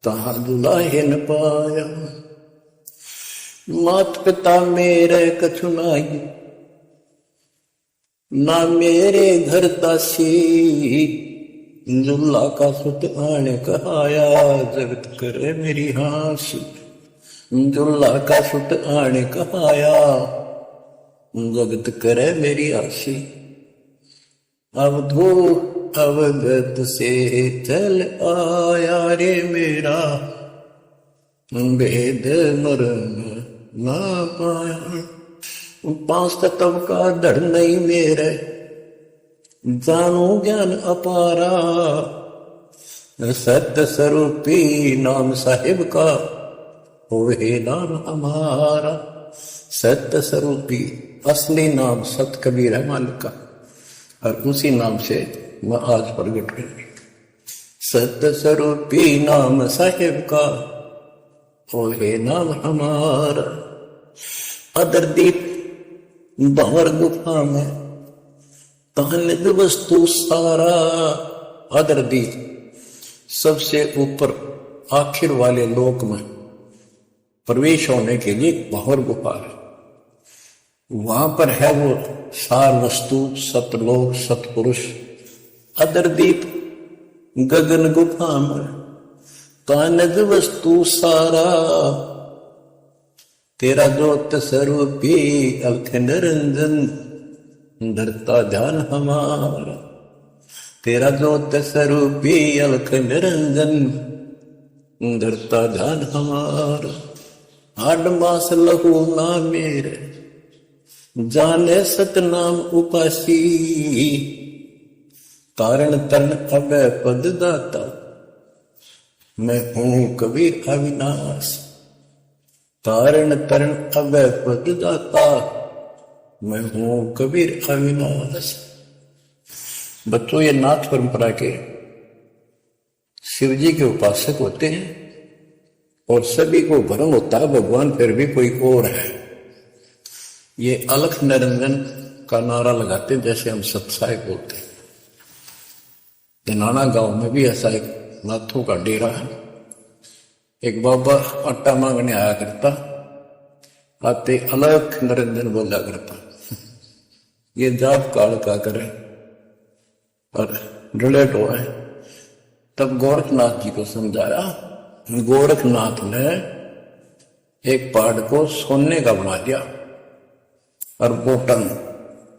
तहां दुलाहे न पाया। मात पिता मेरे कछु नाई, ना मेरे घर दासी, जुल्ला का सुत आने कहाया, जगत करे मेरी हांसी। जुल्ला का सुत आने कहाया, जगत करे मेरी आसी। अवधू अवगत से चल आया रे मेरा, वेद मर्म ना पाया। 5 तत्व का धड़ नहीं मेरे, जानू ज्ञान अपारा, सत्य स्वरूपी नाम साहिब का, होवे नाम हमारा। सत्य स्वरूपी असली नाम सत कबीर है मालिक का, और उसी नाम से मैं आज प्रगट कर। सत्य स्वरूपी नाम साहिब का, होवे नाम हमारा। अदरदीप भंवर गुफा में तहनिद वस्तु सारा। अदरदीप सबसे ऊपर आखिर वाले लोक में प्रवेश होने के लिए भंवर गुफा है, वहां पर है वो सार वस्तु, सतलोक, सतपुरुष। अदरदीप गगन गुफा में कानद वस्तु सारा, तेरा ज्योत स्वरूपी अलख निरंजन, धरता ध्यान हमारा। तेरा ज्योत स्वरूपी अलख निरंजन, धरता ध्यान हमारा। 8 मास लहू ना मेरे, जाने सतनाम उपासी, कारण तन अभय पद दाता, मैं हूं कबीर अविनाश। कारण तरण अभय पद दाता, मैं हूं कबीर अविनाश। बच्चों, ये नाथ परंपरा के शिव जी के उपासक होते हैं और सभी को भ्रम होता है भगवान फिर भी कोई और है। ये अलख निरंजन का नारा लगाते हैं, जैसे हम सत्साई बोलते हैं। धनाना गांव में भी ऐसा एक नाथों का डेरा है। एक बाबा आटा मांगने आया करता, आते अलग निरंजन बोला करता। ये जाप काल का करे और रिलेट हो है। तब गोरखनाथ जी को समझाया। गोरखनाथ ने एक पहाड़ को सोने का बना दिया और बोटन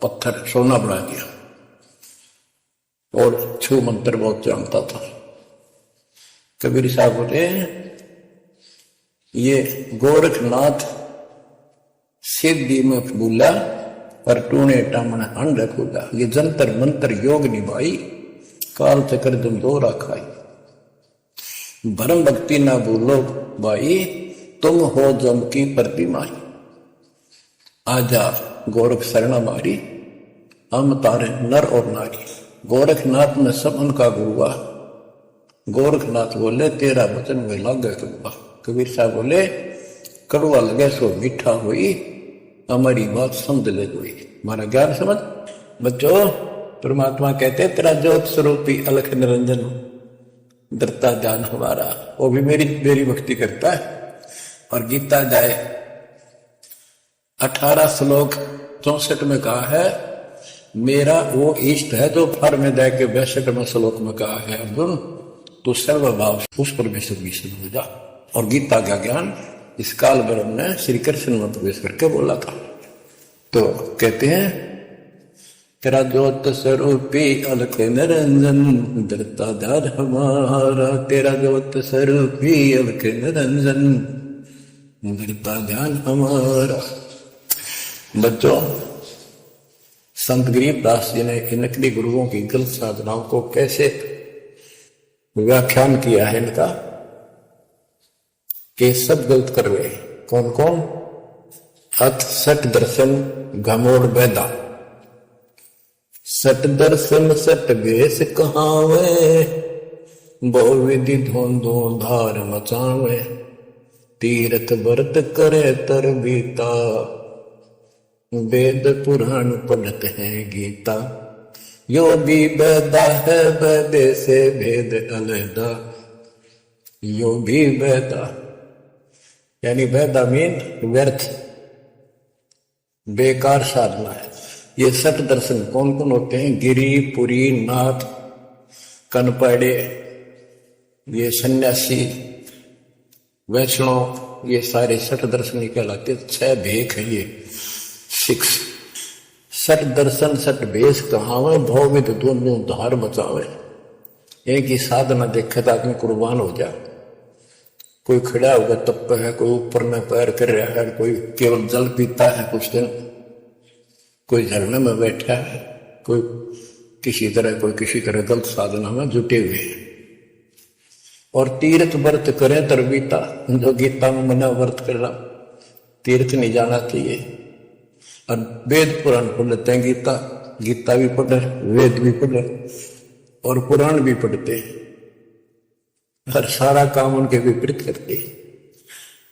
पत्थर सोना बना दिया, और छू मंत्र बहुत जानता था। कबीर साहब बोले ये गोरखनाथ सिद्धि में बोला और टूने टामन अंड खुला। ये जंतर मंत्र योग निभाई, काल चक्र तुम दो राखाई। भरम भक्ति ना बोलो भाई, तुम हो जम की प्रतिमाई। आजा गोरख शरण मारी, हम तारे नर और नारी। गोरखनाथ ने सब उनका गुरुआ। गोरखनाथ बोले तेरा वचन में लागे कड़वा। कबीर साहब बोले कड़वा लगे सो मीठा हुई, हमारी बात समझ ले कोई। हमारा ज्ञान समझ बच्चों। परमात्मा कहते तेरा ज्योत स्वरूपी अलख निरंजन दरता ध्यान हमारा, वो भी मेरी भक्ति करता है। और गीता जाए 18 श्लोक 64 में कहा है मेरा वो इष्ट है जो फर में दे के 62 श्लोक में कहा है अर्जुन तो सर्वभाव उस परमेश्वर की हो जा। और गीता का ज्ञान इस काल ब्रह्म ने श्री कृष्ण में प्रवेश करके बोला था। तो कहते हैं तेरा ज्योत स्वरूपी अलख निरंजन दरता ध्यान हमारा। तेरा ज्योत स्वरूपी अलख निरंजन दरता ध्यान हमारा। बच्चों, संत गरीबदास जी ने इन नकली गुरुओं की गलत साधनाओं को कैसे व्याख्यान किया है इनका कि सब गलत कर रहे। कौन कौन? अथ सट दर्शन घमोड़ बैदा। सट दर्शन सट वेश कहावे, बहु विधि धोंधो धार मचावे। तीर्थ व्रत करे तर बीता, वेद पुराण पढ़त है गीता। यो भी बैदा है बैदे से भेद अलहदा। यो भी बैदा यानी बैदा मीन व्यर्थ बेकार साधना है। ये सट दर्शन कौन कौन होते हैं? गिरी पुरी नाथ कनपड़े, ये सन्यासी वैष्णव, ये सारे सट दर्शन कहलाते। 6 भेख है ये 6। सट दर्शन सट भेष कहावे, भौविद दोनों धार बचावे। एक ही साधना देखे तो आदमी कुर्बान हो जा। कोई खड़ा होगा तप है, कोई ऊपर में पैर कर रहा है, कोई केवल जल पीता है कुछ दिन, कोई झरने में बैठा है, कोई किसी तरह गलत साधना में जुटे हुए हैं। और तीर्थ व्रत करें तरबीता, जो गीता में मना व्रत कर रहा, तीर्थ नहीं जाना चाहिए। और वेद पुराण पढ़ लेते हैं, गीता भी पढ़े, वेद भी पढ़े और पुराण भी पढ़ते हैं। हर सारा काम उनके विपरीत करते हैं।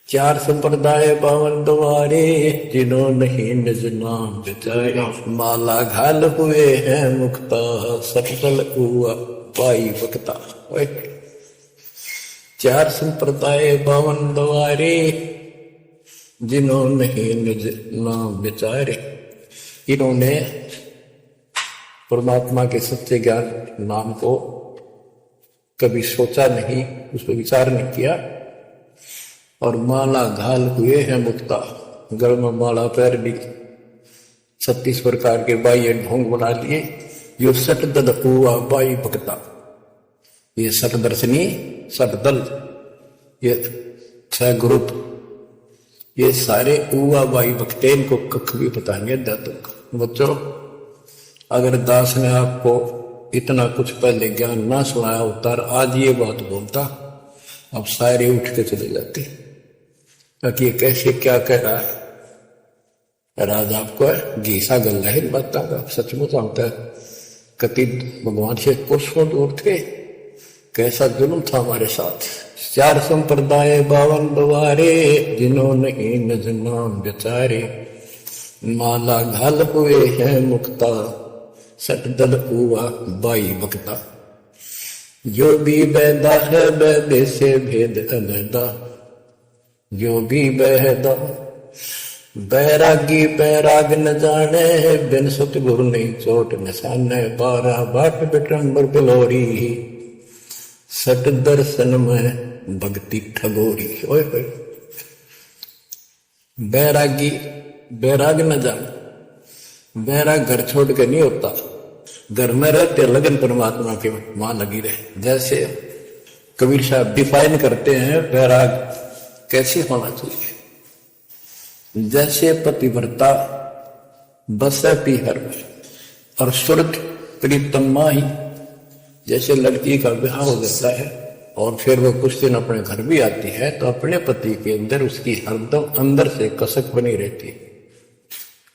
4 संप्रदाय पावन द्वारे, जिन्हों नहीं निज नाम बचाया। माला घाल हुए हैं मुक्ता, सफल हुआ पाई बकता। 4 संप्रदाय पावन द्वारे, जिन्हों नहीं निज नाम विचारे। इन्होंने परमात्मा के सच्चे ज्ञान नाम को कभी सोचा नहीं, उस पर विचार नहीं किया। और माला घाल हुए हैं मुक्ता, गल में माला पैर ली, 36 प्रकार के बाह्य ढोंग बना लिए। यो सट दल हुआ बाई भक्ता, ये सट दर्शनी सट दल, ये 6 ग्रुप, ये सारे उवा बाई भक्ते। इनको कख भी बताएंगे दातक। बच्चों, अगर दास ने आपको इतना कुछ पहले ज्ञान ना सुनाया होता और आज ये बात बोलता, अब सारे उठ के चले जाते कि ये कैसे क्या कह रहा है। राज आपको है घीसा गल है इन बातों का, सचमुच आता है। कति भगवान से कोसों दूर थे, कैसा जुल्म था हमारे साथ। 4 संप्रदाय 52 द्वारे, जिन्हों नहीं निज नाम विचारे। माला घाल हुए हैं मुक्ता, सट दल हुआ बाई बकता। जो भी बैदा है बैदे से भेद अलैदा, जो भी बैदा बैरागी बैराग न जाने, बिन सतगुरु नहीं चोट निशाने, 12 बाट बिटंबर बिलोरी, सट दर्शन में भक्ति ठगोरी। ओए ओए, बैरागी बैराग न जाने, बैराग घर छोड़ के नहीं होता, घर में रहते लगन परमात्मा के वहां लगी रहे। जैसे कबीर साहब डिफाइन करते हैं बैराग कैसे होना चाहिए, जैसे पतिव्रता बसे पीहर में और सुरत प्रीतमा ही, जैसे लड़की का विवाह हो जाता है और फिर वो कुछ दिन अपने घर भी आती है तो अपने पति के अंदर उसकी हरदम अंदर से कसक बनी रहती है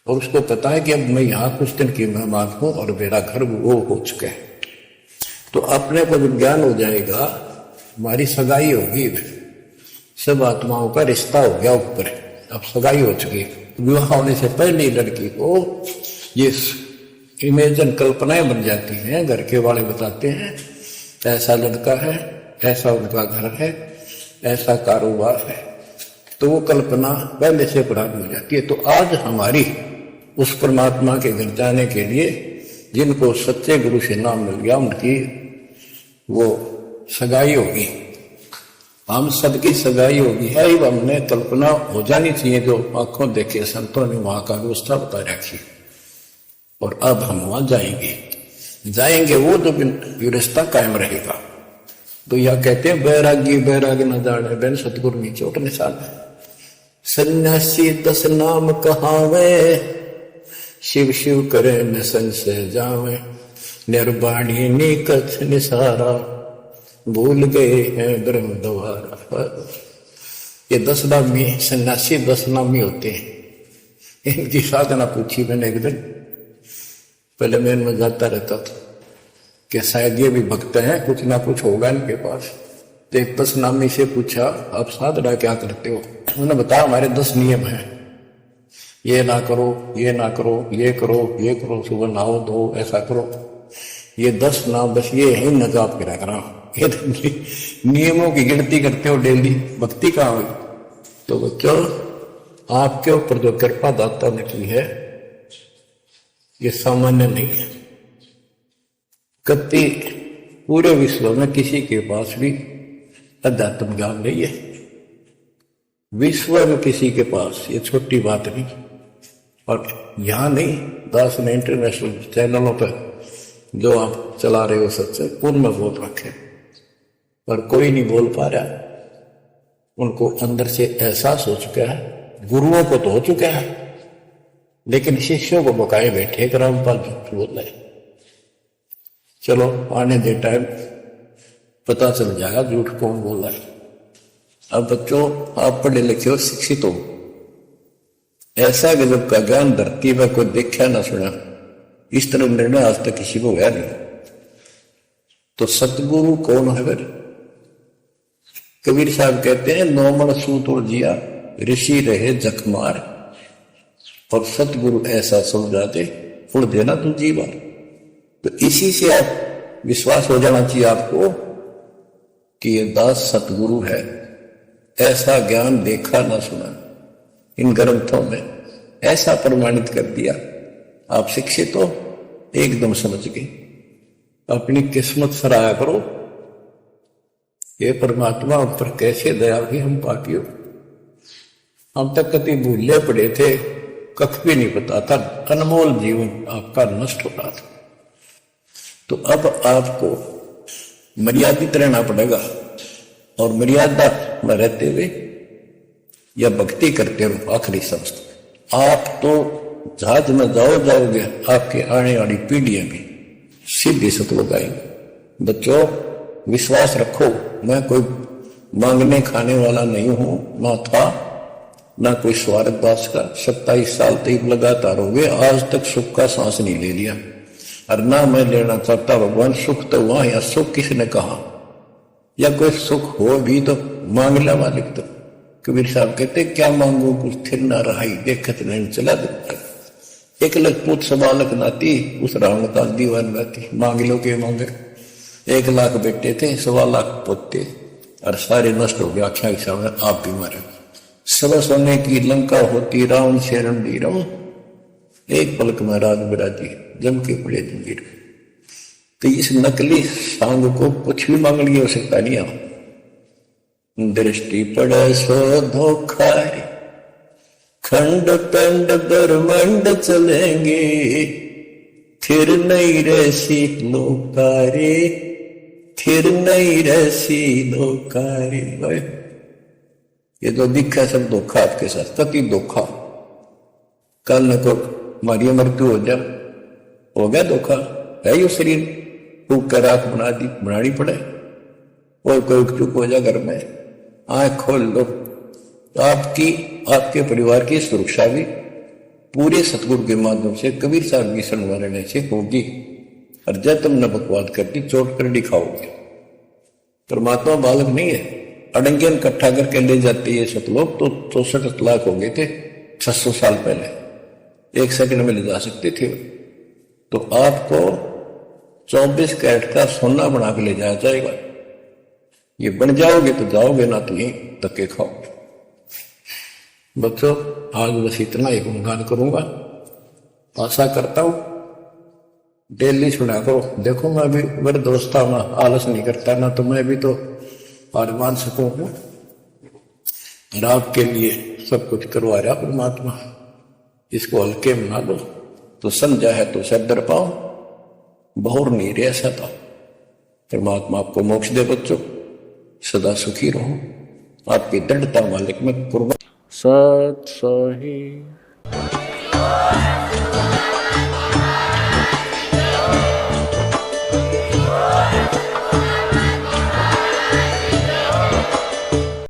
और उसको पता है कि अब मैं यहाँ कुछ दिन की मेहमान हूं और मेरा घर वो हो चुका है। तो अपने को जब ज्ञान हो जाएगा, हमारी सगाई होगी, सब आत्माओं का रिश्ता हो गया ऊपर, अब सगाई हो चुकी है। विवाह होने से पहले लड़की को ये इमेजिन कल्पनाएं बन जाती हैं, घर के वाले बताते हैं ऐसा लड़का है, ऐसा उनका घर है, ऐसा कारोबार है, तो वो कल्पना पहले से पुरानी हो जाती है। तो आज हमारी उस परमात्मा के घर जाने के लिए जिनको सच्चे गुरु से नाम मिल गया उनकी वो सगाई होगी, हम सबकी सगाई होगी है। हमने कल्पना हो जानी चाहिए, जो आंखों देखे संतों ने वहां का व्यवस्था बता रखी और अब हम वहां जाएंगे वो जो रिश्ता कायम रहेगा। तो यह कहते हैं बैरागी बैराग न जाने, बिन सतगुरु की चोट निशान है। सन्यासी 10 नाम कहावे, शिव शिव करे न संशय जावे, निर्वाणी निकथ निसारा, भूल गए हैं ब्रह्म द्वारा। ये 10 नामी सन्यासी 10 नामी होते हैं। इनकी साधना पूछी मैंने एक दिन, पहले मैं इनमें जाता रहता था कि शायद ये भी भक्त हैं, कुछ ना कुछ होगा इनके पास। तो एक 10 नामी से पूछा आप साधना क्या करते हो? उन्होंने बताया हमारे 10 नियम हैं, ये ना करो, ये ना करो, ये करो, ये करो, सुबह नहाओ धो, ऐसा करो। ये 10 नाम बस ये है नजात करा करा। ये नियमों की गिनती करते हो डेली, भक्ति कहाँ हुई? तो बच्चों आपके ऊपर जो कृपा दाता ने की है ये सामान्य नहीं है। कति पूरे विश्व में किसी के पास भी अध्यात्म ज्ञान नहीं है, विश्व में किसी के पास, ये छोटी बात नहीं। और यहां नहीं, दास ने इंटरनेशनल चैनलों पर जो आप चला रहे हो सत्संग उनमें बोल रखे, पर कोई नहीं बोल पा रहा। उनको अंदर से एहसास हो चुका है, गुरुओं को तो हो चुका है, लेकिन शिष्यों को बकाए बैठे कि रामपाल झूठ बोल रहे। चलो आने दे टाइम पता चल जाएगा झूठ कौन बोल रहा है। अब बच्चों आप पढ़े लिखे हो, शिक्षित हो, ऐसा गजब का ज्ञान धरती में कोई देखा ना सुना, इस तरह निर्णय आज तक किसी को हुआ नहीं। तो सतगुरु कौन है फिर? कबीर साहब कहते हैं 9 मन सूत और जिया, ऋषि रहे जखमार, और सतगुरु ऐसा समझा दे उड़ देना तू जीवा। तो इसी से आप विश्वास हो जाना चाहिए आपको कि ये दास सतगुरु है, ऐसा ज्ञान देखा ना सुना, इन ग्रंथों में ऐसा प्रमाणित कर दिया। आप शिक्षित हो, एकदम समझ गए, अपनी किस्मत सराया करो। ये परमात्मा ऊपर कैसे दया की, हम पापियों, हम तक कभी भूले पड़े थे, कख भी नहीं पता था, अनमोल जीवन आपका नष्ट हो रहा था। तो अब आपको मर्यादित रहना पड़ेगा, और मर्यादा में रहते हुए या भक्ति करते रहो आखिरी समझ। आप तो जहाज में जाओगे, आपके आने वाली पीढ़ियां भी सीधी सतलोक आएंगे। बच्चों विश्वास रखो, मैं कोई मांगने खाने वाला नहीं हूं, ना था ना कोई स्वार्थ दास का। 27 साल तक लगातार हो गए, आज तक सुख का सांस नहीं ले लिया, और ना मैं लेना चाहता। भगवान सुख तो वहां, या सुख किसने कहा? या कोई सुख हो भी तो मांग ला मालिक। तो कबीर साहब कहते क्या मांगो कुछ थिर ना रहाई, देखत नहीं चला दे। एक लख पूत सवालक नाती, उस रावण का दीवान बाती। मांग लो के मांगे, 1 लाख बेटे थे, 1.25 लाख पोते, और सारे नष्ट हो गए आख्या के सामने। आप भी मारे। सब सोने की लंका होती, रावण से रणधीर, एक पलक में राज बिराजी, जम के पड़े जंजीर। तो इस नकली सांग को कुछ भी मांग लिया हो सकता नहीं है। दृष्टि पड़े सो धोखा, खंड पंड ब्रह्मंड चलेंगे, फिर नहीं रसी लोकारे, फिर नहीं रसी लोकारे। ये तो दिखा सब धोखा आपके साथ, कति धोखा। कल न को हमारी मृत्यु हो जा, हो गया धोखा। है यो शरीर फूक कर आंख बनानी पड़े, और कोई चुप हो जा घर में, आंख खोल लो। आपकी आपके परिवार की सुरक्षा भी पूरे सतगुरु के माध्यम से, कबीर साहब की शरण रहने से होगी। और जब तुम न बकवाद करती, चोट कर दिखाओगे। परमात्मा बालक नहीं है। अड़ंगियन इकट्ठा करके ले जाते ये सतलोक, तो 64 लाख हो गए थे 600 साल पहले, 1 सेकंड में ले जा सकते थे। तो आपको 24 कैरेट का सोना बना के ले जाया जाएगा। ये बन जाओगे तो जाओगे, ना तो यहीं धक्के खाओ। बच्चों, आज बस इतना ही गुणगान करूंगा। आशा करता हूं डेली सुना करो। देखो मैं भी मेरे दोस्त ना आलस नहीं करता ना, तो मैं भी तो आज मान सकूं। और आपके लिए सब कुछ करवा रहा परमात्मा। इसको हल्के बना लो तो समझा है तो सर दर पाओ, बहुर नहीं रह सकता। परमात्मा आपको मोक्ष दे बच्चों, सदा सुखी रहो। आपकी दृढ़ता मालिक में कुर्बान। सत सही।